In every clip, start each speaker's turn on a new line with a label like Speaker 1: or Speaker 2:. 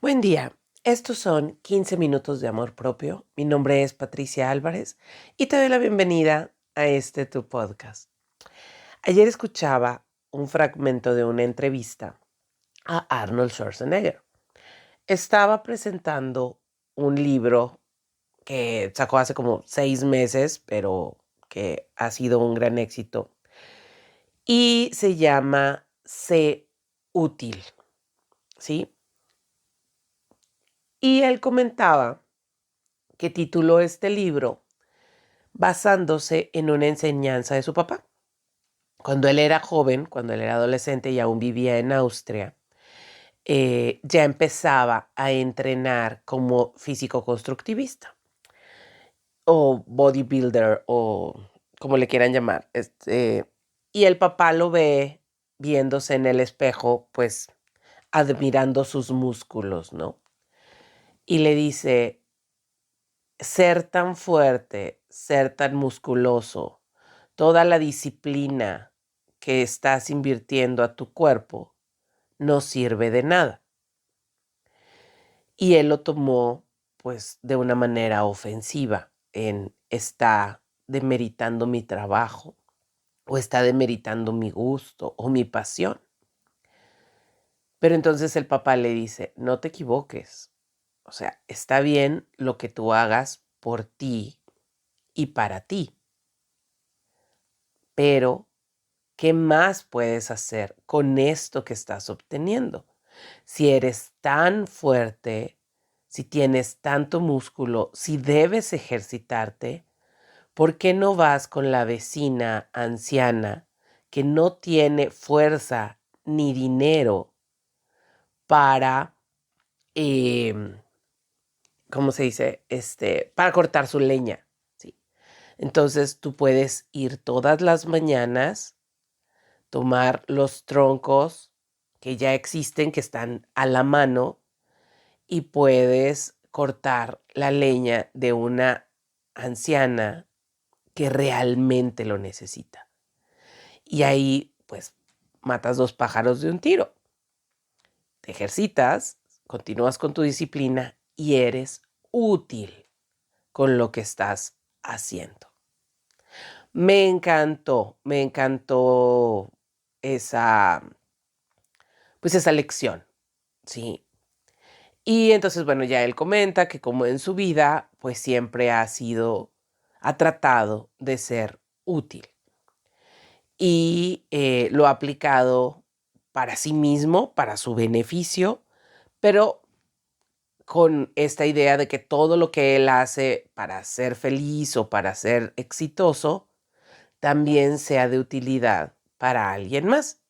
Speaker 1: Buen día. Estos son 15 minutos de amor propio. Mi nombre es Patricia Álvarez y te doy la bienvenida a tu podcast. Ayer escuchaba un fragmento de una entrevista a Arnold Schwarzenegger. Estaba presentando un libro que sacó hace como 6 meses, pero que ha sido un gran éxito y se llama Sé útil, ¿sí? Y él comentaba que tituló este libro basándose en una enseñanza de su papá. Cuando él era joven, cuando él era adolescente y aún vivía en Austria, ya empezaba a entrenar como físico-constructivista o bodybuilder o como le quieran llamar. Y el papá lo ve viéndose en el espejo, pues admirando sus músculos, ¿no? Y le dice, ser tan fuerte, ser tan musculoso, toda la disciplina que estás invirtiendo a tu cuerpo no sirve de nada. Y él lo tomó pues de una manera ofensiva, está demeritando mi trabajo o está demeritando mi gusto o mi pasión. Pero entonces el papá le dice, no te equivoques. O sea, está bien lo que tú hagas por ti y para ti, pero ¿qué más puedes hacer con esto que estás obteniendo? Si eres tan fuerte, si tienes tanto músculo, si debes ejercitarte, ¿por qué no vas con la vecina anciana que no tiene fuerza ni dinero para, em, ¿cómo se dice? Para cortar su leña, ¿sí? Entonces tú puedes ir todas las mañanas, tomar los troncos que ya existen, que están a la mano, y puedes cortar la leña de una anciana que realmente lo necesita. Y ahí, pues, matas dos pájaros de un tiro. Te ejercitas, continúas con tu disciplina y eres útil con lo que estás haciendo. Me encantó esa, pues esa lección, ¿sí? Y entonces, bueno, ya él comenta que como en su vida, pues siempre ha tratado de ser útil y lo ha aplicado para sí mismo, para su beneficio, pero con esta idea de que todo lo que él hace para ser feliz o para ser exitoso, también sea de utilidad para alguien más.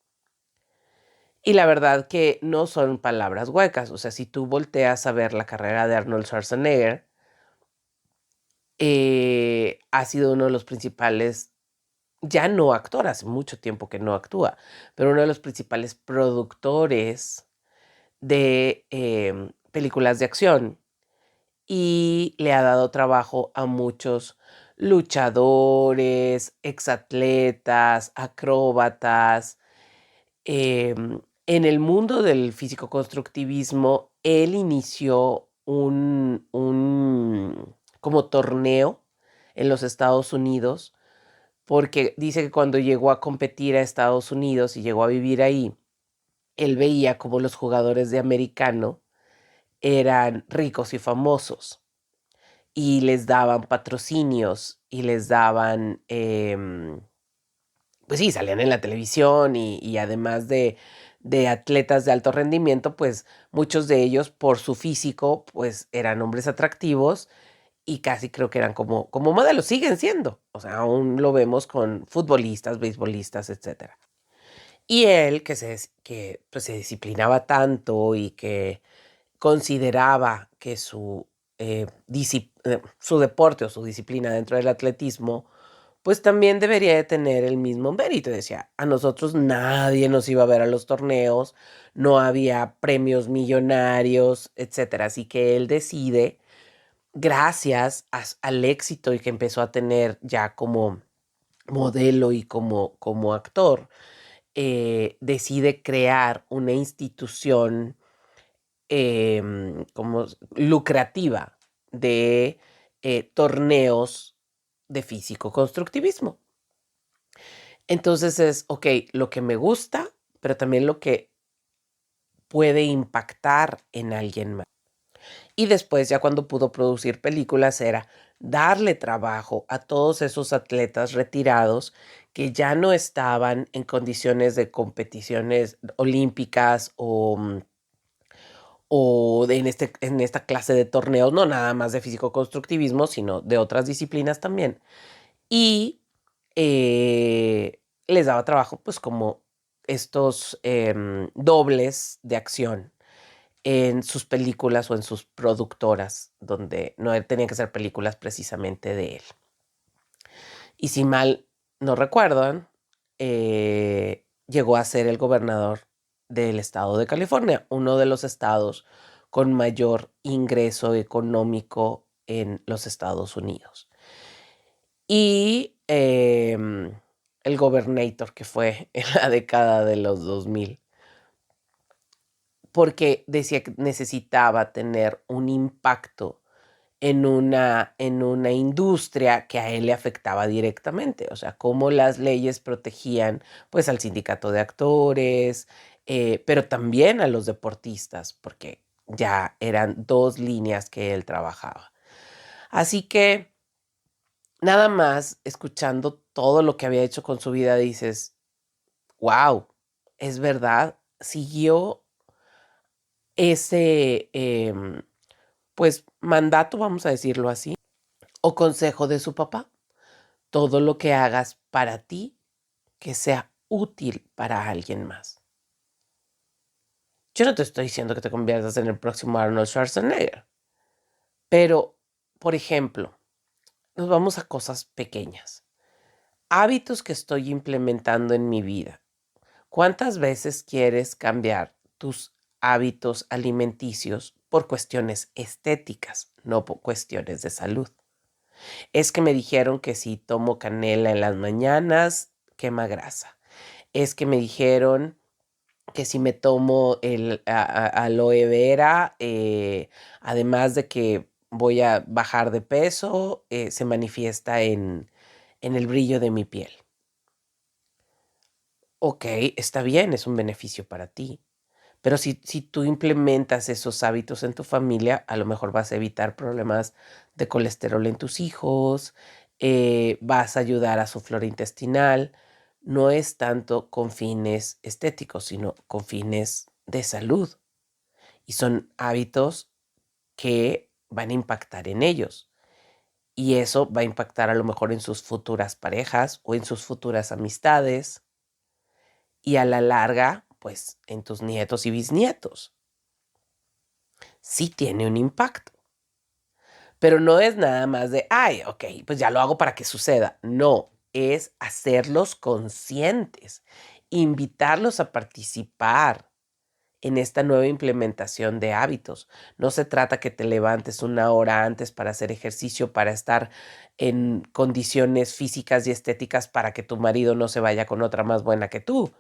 Speaker 1: Y la verdad que no son palabras huecas. O sea, si tú volteas a ver la carrera de Arnold Schwarzenegger, ha sido uno de los principales, ya no actor, hace mucho tiempo que no actúa, pero uno de los principales productores de películas de acción y le ha dado trabajo a muchos luchadores, exatletas, acróbatas. En el mundo del físico-constructivismo, él inició un como torneo en los Estados Unidos, porque dice que cuando llegó a competir a Estados Unidos y llegó a vivir ahí, él veía como los jugadores de americano eran ricos y famosos y les daban patrocinios y les daban, pues sí, salían en la televisión y además de atletas de alto rendimiento, pues muchos de ellos por su físico, pues eran hombres atractivos y casi creo que eran como modelos, siguen siendo. O sea, aún lo vemos con futbolistas, beisbolistas, etcétera. Y él, que pues, se disciplinaba tanto y que consideraba que su deporte o su disciplina dentro del atletismo, pues también debería de tener el mismo mérito. Decía, a nosotros nadie nos iba a ver a los torneos, no había premios millonarios, etcétera. Así que él decide, gracias al éxito y que empezó a tener ya como modelo y como actor, decide crear una institución como lucrativa de torneos de físico-constructivismo. Entonces es, ok, lo que me gusta, pero también lo que puede impactar en alguien más. Y después, ya cuando pudo producir películas, era darle trabajo a todos esos atletas retirados que ya no estaban en condiciones de competiciones olímpicas en esta clase de torneos, no nada más de físico-constructivismo, sino de otras disciplinas también. Y les daba trabajo, pues como estos dobles de acción en sus películas o en sus productoras, donde no tenían que ser películas precisamente de él. Y si mal no recuerdan, llegó a ser el gobernador del estado de California, uno de los estados con mayor ingreso económico en los Estados Unidos. Y el Gobernator, que fue en la década de los 2000, porque decía que necesitaba tener un impacto en una industria que a él le afectaba directamente, o sea, cómo las leyes protegían pues al sindicato de actores, pero también a los deportistas, porque ya eran dos líneas que él trabajaba. Así que nada más escuchando todo lo que había hecho con su vida, dices, wow, es verdad, siguió ese, pues, mandato, vamos a decirlo así, o consejo de su papá. Todo lo que hagas para ti, que sea útil para alguien más. Yo no te estoy diciendo que te conviertas en el próximo Arnold Schwarzenegger, pero, por ejemplo, nos vamos a cosas pequeñas. Hábitos que estoy implementando en mi vida. ¿Cuántas veces quieres cambiar tus hábitos alimenticios por cuestiones estéticas, no por cuestiones de salud? Es que me dijeron que si tomo canela en las mañanas, quema grasa. Es que me dijeron que si me tomo el aloe vera, además de que voy a bajar de peso, se manifiesta en el brillo de mi piel. Ok, está bien, es un beneficio para ti. Pero si tú implementas esos hábitos en tu familia, a lo mejor vas a evitar problemas de colesterol en tus hijos, vas a ayudar a su flora intestinal. No es tanto con fines estéticos, sino con fines de salud. Y son hábitos que van a impactar en ellos. Y eso va a impactar a lo mejor en sus futuras parejas o en sus futuras amistades. Y a la larga, pues en tus nietos y bisnietos. Sí tiene un impacto. Pero no es nada más de, ay, ok, pues ya lo hago para que suceda. No, es hacerlos conscientes, invitarlos a participar en esta nueva implementación de hábitos. No se trata que te levantes una hora antes para hacer ejercicio, para estar en condiciones físicas y estéticas para que tu marido no se vaya con otra más buena que tú.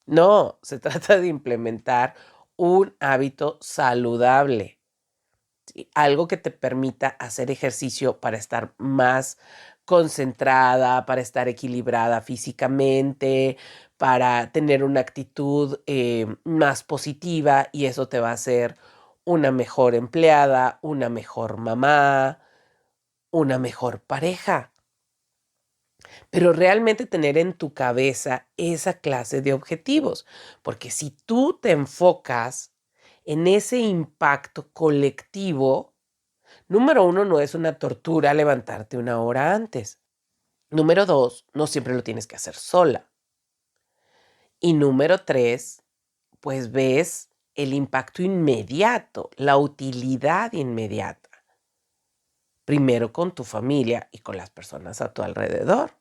Speaker 1: No, se trata de implementar un hábito saludable. ¿Sí? Algo que te permita hacer ejercicio para estar más concentrada, para estar equilibrada físicamente, para tener una actitud más positiva, y eso te va a hacer una mejor empleada, una mejor mamá, una mejor pareja. Pero realmente tener en tu cabeza esa clase de objetivos, porque si tú te enfocas en ese impacto colectivo, número uno, no es una tortura levantarte una hora antes. Número dos, no siempre lo tienes que hacer sola. Y número tres, pues ves el impacto inmediato, la utilidad inmediata. Primero con tu familia y con las personas a tu alrededor.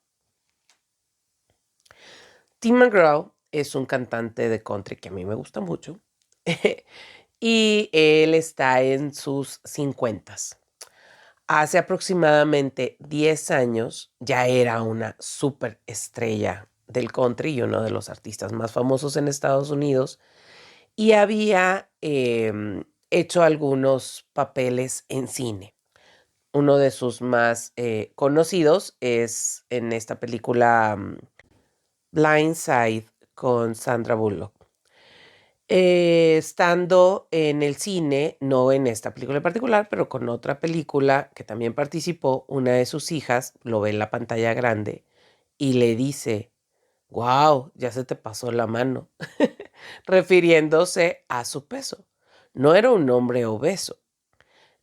Speaker 1: Tim McGraw es un cantante de country que a mí me gusta mucho. Y él está en sus 50s. Hace aproximadamente 10 años ya era una superestrella del country y uno de los artistas más famosos en Estados Unidos. y había hecho algunos papeles en cine. Uno de sus más conocidos es en esta película Blindside con Sandra Bullock. Estando en el cine, no en esta película en particular, pero con otra película que también participó, una de sus hijas lo ve en la pantalla grande y le dice, wow, ya se te pasó la mano, refiriéndose a su peso. No era un hombre obeso,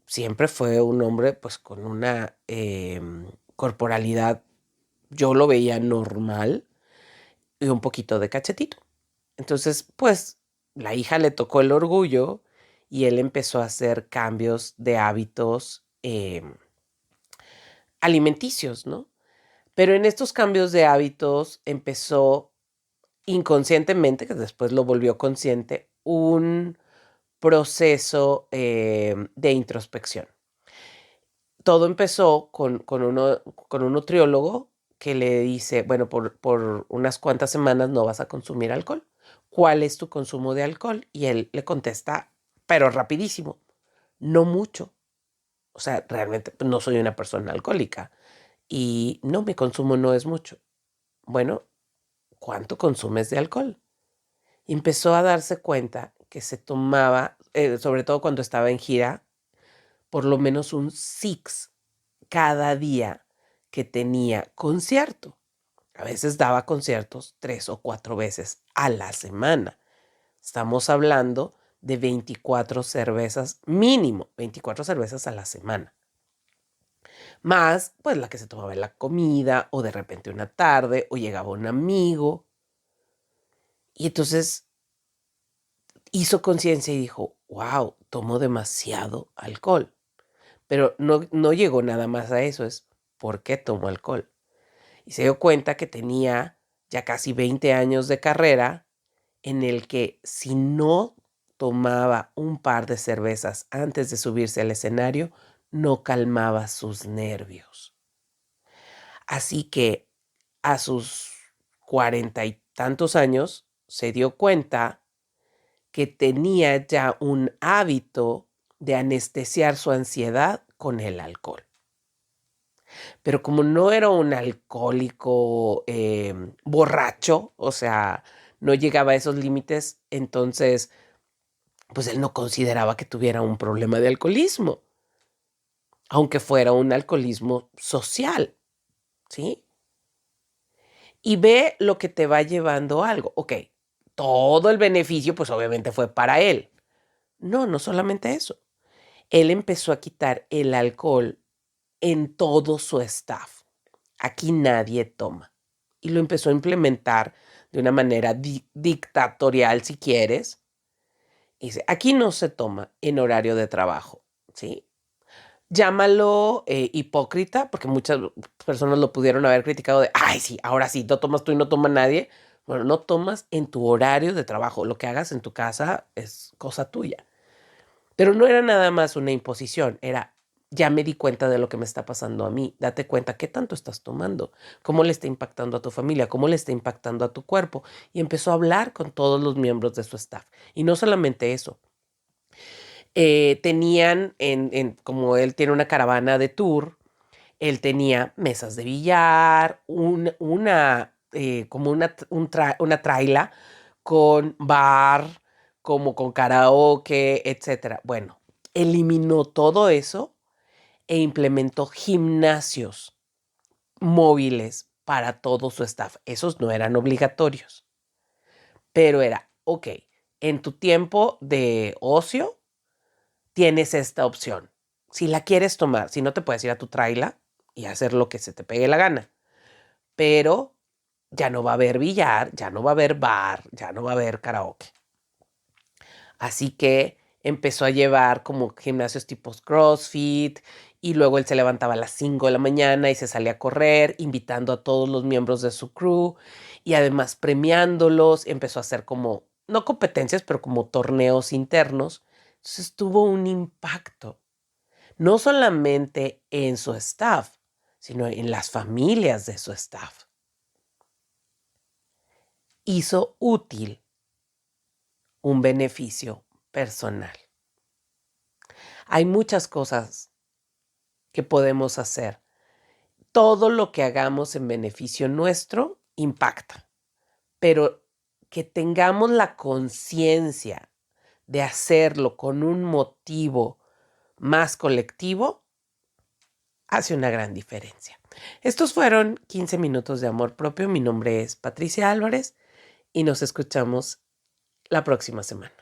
Speaker 1: siempre fue un hombre pues con una corporalidad, yo lo veía normal y un poquito de cachetito. Entonces, pues la hija le tocó el orgullo y él empezó a hacer cambios de hábitos alimenticios, ¿no? Pero en estos cambios de hábitos empezó inconscientemente, que después lo volvió consciente, un proceso de introspección. Todo empezó con un nutriólogo que le dice, bueno, por unas cuantas semanas no vas a consumir alcohol. ¿Cuál es tu consumo de alcohol? Y él le contesta, pero rapidísimo, no mucho. O sea, realmente no soy una persona alcohólica y no, mi consumo no es mucho. Bueno, ¿cuánto consumes de alcohol? Y empezó a darse cuenta que se tomaba, sobre todo cuando estaba en gira, por lo menos un six cada día que tenía concierto. A veces daba conciertos 3 o 4 veces a la semana. Estamos hablando de 24 cervezas mínimo, 24 cervezas a la semana. Más, pues la que se tomaba en la comida o de repente una tarde o llegaba un amigo. Y entonces hizo conciencia y dijo, wow, tomo demasiado alcohol. Pero no llegó nada más a eso, es ¿por qué tomo alcohol? Y se dio cuenta que tenía ya casi 20 años de carrera en el que si no tomaba un par de cervezas antes de subirse al escenario, no calmaba sus nervios. Así que a sus 40 y tantos años se dio cuenta que tenía ya un hábito de anestesiar su ansiedad con el alcohol. Pero como no era un alcohólico borracho, o sea, no llegaba a esos límites, entonces, pues él no consideraba que tuviera un problema de alcoholismo, aunque fuera un alcoholismo social, ¿sí? Y ve lo que te va llevando a algo. Ok, todo el beneficio, pues obviamente fue para él. No, no solamente eso. Él empezó a quitar el alcohol en todo su staff. Aquí nadie toma. Y lo empezó a implementar de una manera dictatorial, si quieres. Y dice, aquí no se toma en horario de trabajo, ¿sí? Llámalo hipócrita, porque muchas personas lo pudieron haber criticado de, ay, sí, ahora sí, no tomas tú y no toma nadie. Bueno, no tomas en tu horario de trabajo. Lo que hagas en tu casa es cosa tuya. Pero no era nada más una imposición, era, ya me di cuenta de lo que me está pasando a mí. Date cuenta qué tanto estás tomando, cómo le está impactando a tu familia, cómo le está impactando a tu cuerpo. Y empezó a hablar con todos los miembros de su staff. Y no solamente eso, tenían, como él tiene una caravana de tour, él tenía mesas de billar, una traila con bar, como con karaoke, etcétera. Bueno, eliminó todo eso e implementó gimnasios móviles para todo su staff. Esos no eran obligatorios, pero era, ok, en tu tiempo de ocio tienes esta opción. Si la quieres tomar, si no te puedes ir a tu traila y hacer lo que se te pegue la gana, pero ya no va a haber billar, ya no va a haber bar, ya no va a haber karaoke. Así que empezó a llevar como gimnasios tipos CrossFit y luego él se levantaba a las 5 de la mañana y se salía a correr, invitando a todos los miembros de su crew y además premiándolos. Empezó a hacer como, no competencias, pero como torneos internos. Entonces tuvo un impacto, no solamente en su staff, sino en las familias de su staff. Hizo útil un beneficio personal. Hay muchas cosas que podemos hacer. Todo lo que hagamos en beneficio nuestro impacta, pero que tengamos la conciencia de hacerlo con un motivo más colectivo hace una gran diferencia. Estos fueron 15 minutos de amor propio. Mi nombre es Patricia Álvarez y nos escuchamos la próxima semana.